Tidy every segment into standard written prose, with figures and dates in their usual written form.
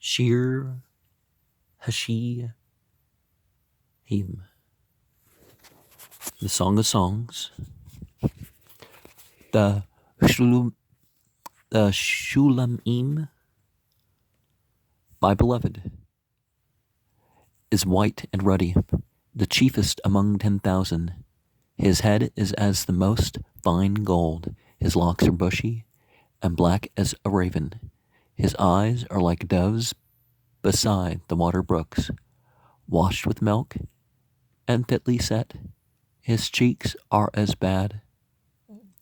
Shir Hashi Him. The Song of Songs. The Shulamim, my beloved, is white and ruddy, the chiefest among 10,000. His head is as the most fine gold. His locks are bushy and black as a raven. His eyes are like doves beside the water brooks, washed with milk and fitly set. His cheeks are as bad.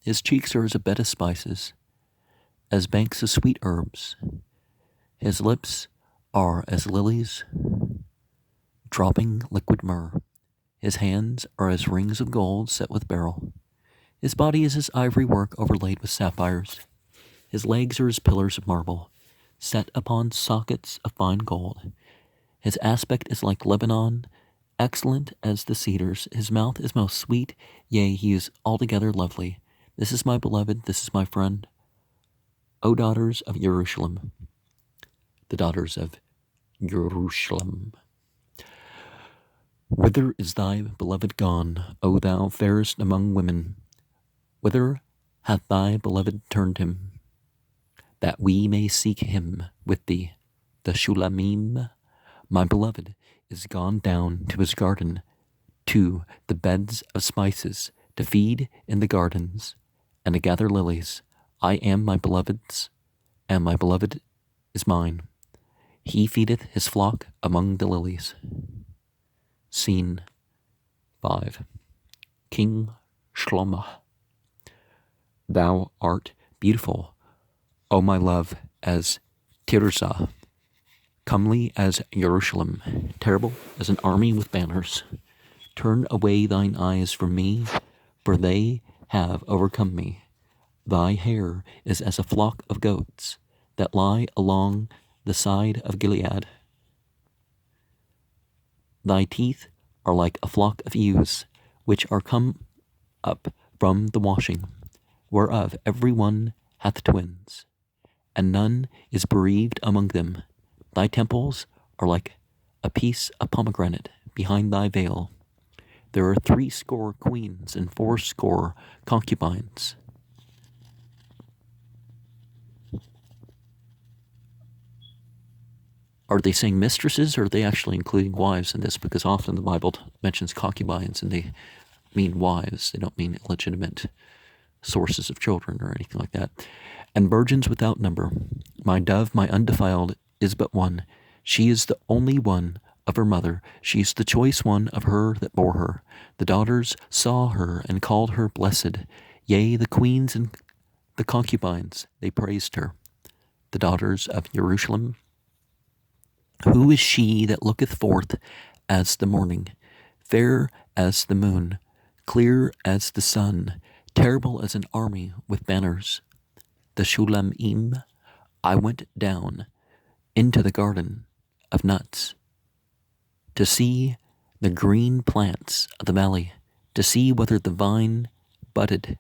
His cheeks are as a bed of spices, as banks of sweet herbs. His lips are as lilies, dropping liquid myrrh. His hands are as rings of gold set with beryl. His body is as ivory work overlaid with sapphires. His legs are as pillars of marble, set upon sockets of fine gold. His aspect is like Lebanon, excellent as the cedars. His mouth is most sweet, yea, he is altogether lovely. This is my beloved, this is my friend. O daughters of Jerusalem, the daughters of Jerusalem. Whither is thy beloved gone, O thou fairest among women? Whither hath thy beloved turned him, that we may seek him with thee? The Shulamim, my beloved, is gone down to his garden, to the beds of spices, to feed in the gardens, and to gather lilies. I am my beloved's, and my beloved is mine. He feedeth his flock among the lilies. Scene 5. King Shlomo. Thou art beautiful, O my love, as Tirzah, comely as Jerusalem, terrible as an army with banners. Turn away thine eyes from me, for they have overcome me. Thy hair is as a flock of goats that lie along the side of Gilead. Thy teeth are like a flock of ewes, which are come up from the washing, whereof every one hath twins, and none is bereaved among them. Thy temples are like a piece of pomegranate behind thy veil. There are 80 queens and 80 concubines. Are they saying mistresses, or are they actually including wives in this? Because often the Bible mentions concubines and they mean wives. They don't mean illegitimate sources of children or anything like that. And virgins without number. My dove, my undefiled, is but one. She is the only one of her mother. She is the choice one of her that bore her. The daughters saw her and called her blessed. Yea, the queens and the concubines, they praised her. The daughters of Jerusalem. Who is she that looketh forth as the morning, fair as the moon, clear as the sun, terrible as an army with banners? The Shulamim, I went down into the garden of nuts, to see the green plants of the valley, to see whether the vine budded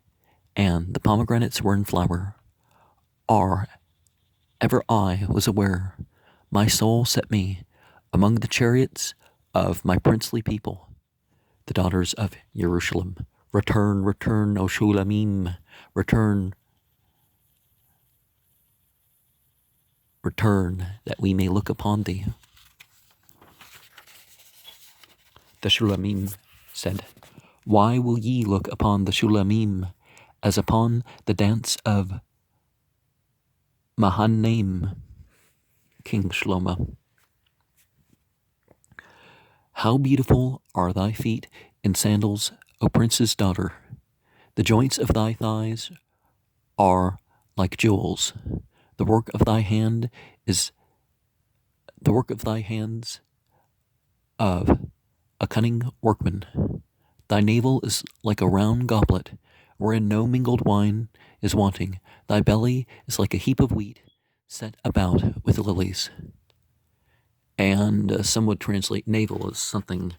and the pomegranates were in flower. Ever I was aware, my soul set me among the chariots of my princely people. The daughters of Jerusalem, return, return, O Shulamim, return, return, that we may look upon thee. The Shulamim said, Why will ye look upon the Shulamim as upon the dance of Mahanaim? King Shlomo. How beautiful are thy feet in sandals, O prince's daughter. The joints of thy thighs are like jewels. The work of thy hand is the work of thy hands of a cunning workman. Thy navel is like a round goblet, wherein no mingled wine is wanting. Thy belly is like a heap of wheat, set about with lilies. And some would translate navel as something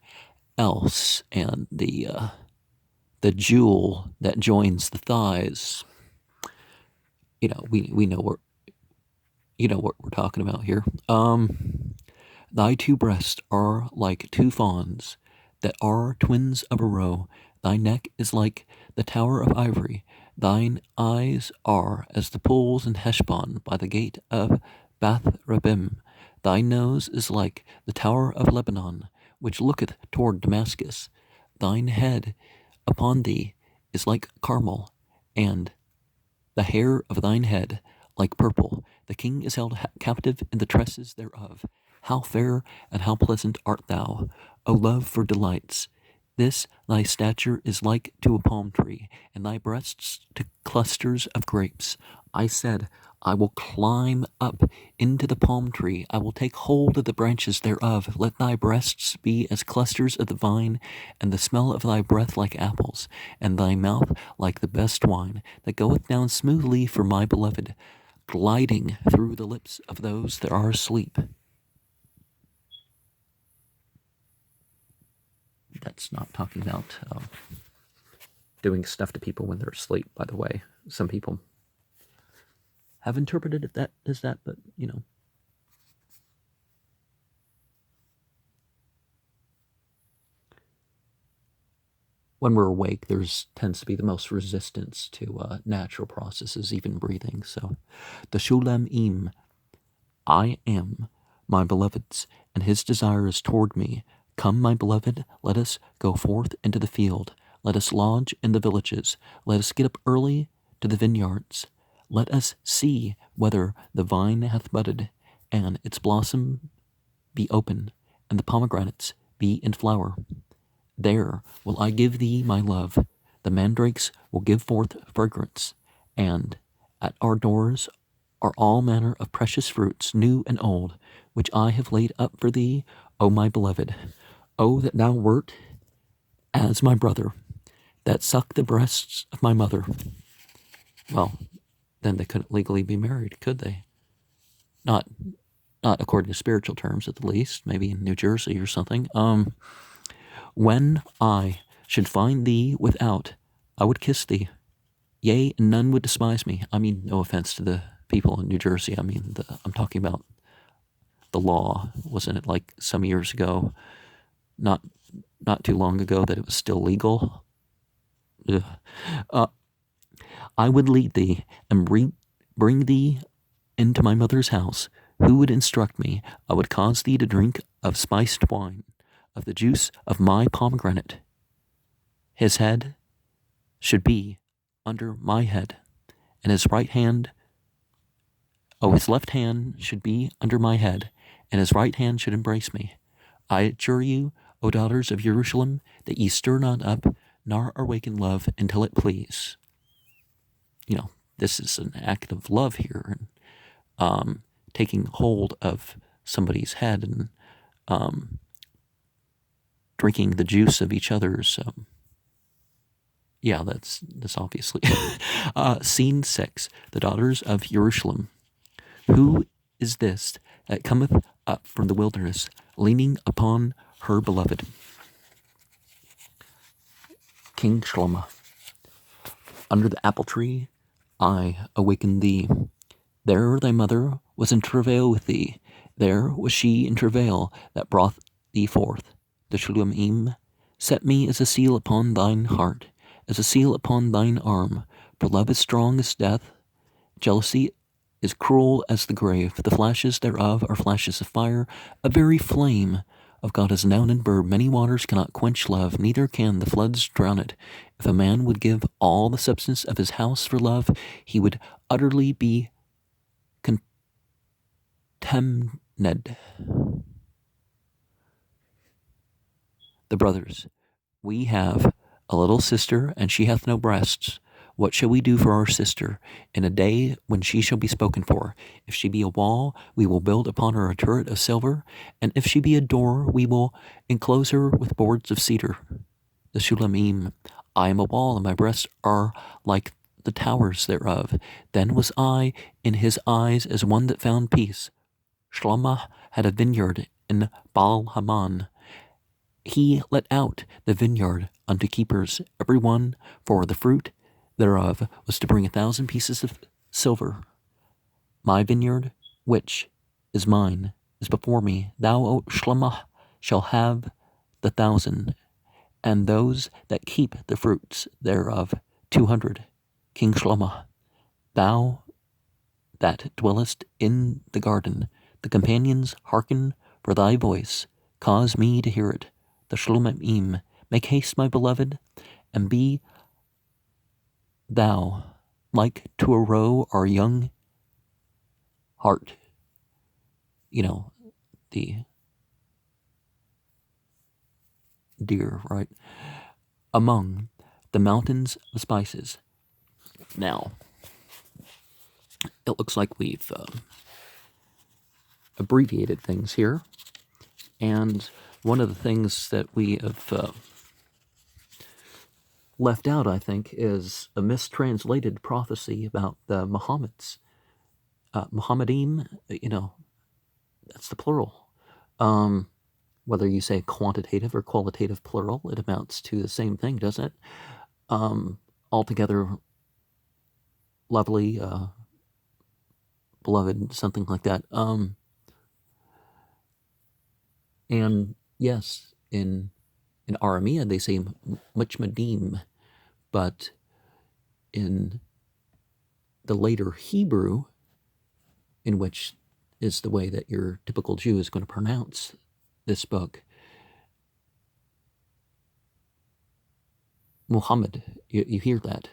else, and the jewel that joins the thighs, we know You know what we're talking about here. Thy two breasts are like two fawns that are twins of a roe. Thy neck is like the tower of ivory. Thine eyes are as the pools in Heshbon by the gate of Bath Rabbim. Thy nose is like the tower of Lebanon, which looketh toward Damascus. Thine head upon thee is like Carmel, and the hair of thine head like purple. The king is held captive in the tresses thereof. How fair and how pleasant art thou, O love for delights! This thy stature is like to a palm tree, and thy breasts to clusters of grapes. I said, I will climb up into the palm tree. I will take hold of the branches thereof. Let thy breasts be as clusters of the vine, and the smell of thy breath like apples, and thy mouth like the best wine, that goeth down smoothly for my beloved, gliding through the lips of those that are asleep. That's not talking about doing stuff to people when they're asleep, by the way. Some people have interpreted it that as that, but you know. When we're awake, there's tends to be the most resistance to natural processes, even breathing. So, the Shulam Im, I am my beloved's, and his desire is toward me. Come, my beloved, let us go forth into the field. Let us lodge in the villages. Let us get up early to the vineyards. Let us see whether the vine hath budded, and its blossom be open, and the pomegranates be in flower. There will I give thee my love. The mandrakes will give forth fragrance, and at our doors are all manner of precious fruits, new and old, which I have laid up for thee, O my beloved. O that thou wert as my brother, that sucked the breasts of my mother. Well, then they couldn't legally be married, could they? Not according to spiritual terms, at the least. Maybe in New Jersey or something. When I should find thee without, I would kiss thee. Yea, and none would despise me. I mean, no offense to the people in New Jersey. I mean, I'm talking about the law. Wasn't it like some years ago, not too long ago, that it was still legal? I would lead thee and bring thee into my mother's house. Who would instruct me? I would cause thee to drink of spiced wine, of the juice of my pomegranate. His head should be under my head, and his right hand, his left hand should be under my head, and his right hand should embrace me. I adjure you, O daughters of Jerusalem, that ye stir not up, nor awaken love until it please. You know, this is an act of love here, and taking hold of somebody's head and drinking the juice of each other's. Yeah, that's obviously. Scene 6, the daughters of Jerusalem. Who is this that cometh up from the wilderness, leaning upon her beloved? King Shlomo. Under the apple tree I awakened thee. There thy mother was in travail with thee. There was she in travail that brought thee forth. The Shulamim set me as a seal upon thine heart, as a seal upon thine arm. For love is strong as death, jealousy is cruel as the grave. The flashes thereof are flashes of fire. A very flame of God is noun and verb. Many waters cannot quench love, neither can the floods drown it. If a man would give all the substance of his house for love, he would utterly be contemned. The brothers. We have a little sister, and she hath no breasts. What shall we do for our sister in a day when she shall be spoken for? If she be a wall, we will build upon her a turret of silver, and if she be a door, we will enclose her with boards of cedar. The Shulamim. I am a wall, and my breasts are like the towers thereof. Then was I in his eyes as one that found peace. Shlomo had a vineyard in Baal Haman. He let out the vineyard unto keepers, every one for the fruit thereof was to bring 1,000 pieces of silver. My vineyard which is mine, is before me. Thou, O Shlomo, shall have the 1,000, and those that keep the fruits thereof 200. King Shlomo, thou that dwellest in the garden, the companions hearken for thy voice, cause me to hear it. The Shlomim, make haste, my beloved, and be thou like to a roe our young heart. The deer, right? Among the mountains of spices. Now, it looks like we've abbreviated things here. And one of the things that we have left out, I think, is a mistranslated prophecy about the Muhammad's. Muhammadim, that's the plural. Whether you say quantitative or qualitative plural, it amounts to the same thing, doesn't it? Altogether lovely, beloved, something like that. And yes, in Aramea they say muchmadim, but in the later Hebrew, in which is the way that your typical Jew is going to pronounce this book, Muhammad, you hear that.